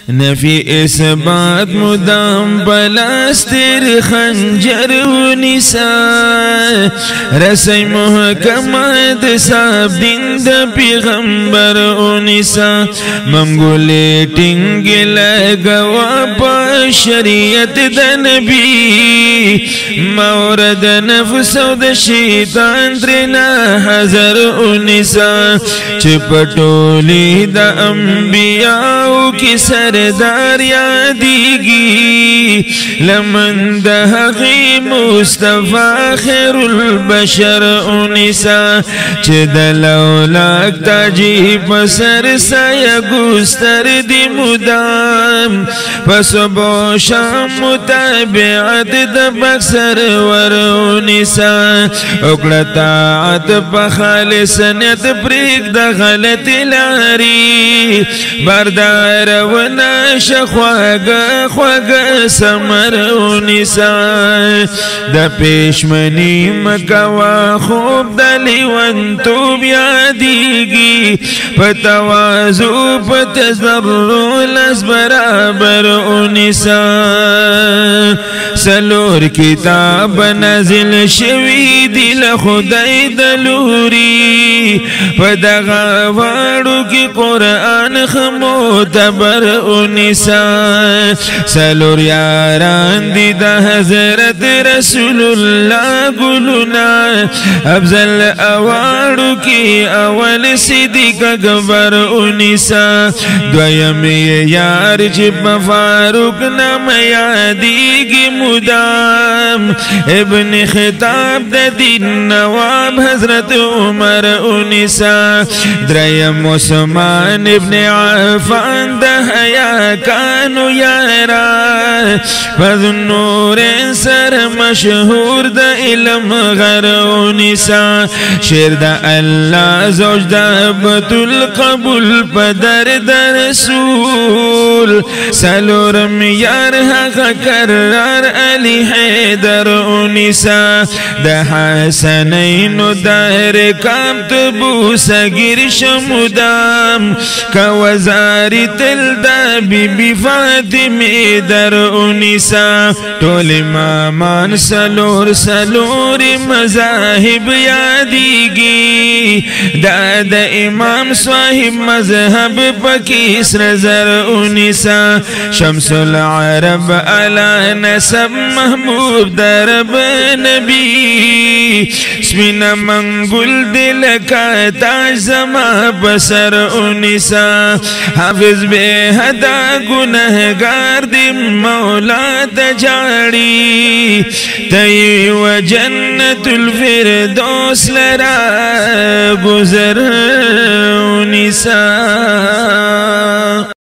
نفی اثبات مدام بلاستر خنجر و نساء رسی محکمات صاحب دین دا پیغمبر و نساء منگولی ٹنگی لگوا پا شریعت دا نبی مورد نفس و دا شیطان ترنا حضر و نساء چپٹولی دا انبیاء کی سردار یادیگی لمن دا حقی مصطفیٰ خیر البشر و نساء چه دلولاک تاجی پسر سایا گستر دی مدام پس با شام متابعت دا بکسر ور و نساء اکڑتاعت پا خالصنیت پریک دا غلط لاری بردار و ناش خواگ سمر و نساء دا پیشمنی مکوا خوب دا لیون توب یادیگی پتوازو پتزرو لس برابر و نساء سلور کتاب نازل شوی دل خدای دلوری پدغا وارو کی قرآن خموتبر و نساء سلور یاران دی دا حضرت رسول اللہ گلنا افضل اوارو کی اول صدیق اکبر و نساء دویم یار جب فاروق نام یادیگی مدام ابن خطاب دا دین نواب حضرت عمر و نساء دریم عثمان ابن عفان دا حیا کانو یارا فذنور سر مشهور دا علم غر و نساء شیر دا اللہ زوج دا بطل قبول پدر دا رسول سلورم یار حق کرار علی حیدر و نساء دا حسنین دا رکام تبو سگیر شمدام کا وزاری تل دا بی بی فاطم در و نساء طول مامان سلور سلور مذاہب یادیگی دا دا امام صاحب مذہب پکیس رزر و نساء شمس العرب علا نسب محبوب درب نبی سمینا منگل دل کا تاج زما بسر و نساء حافظ بے حدا گنہگار دی مولا تجاڑی تی و جنت الفردوس لرا گزر و نساء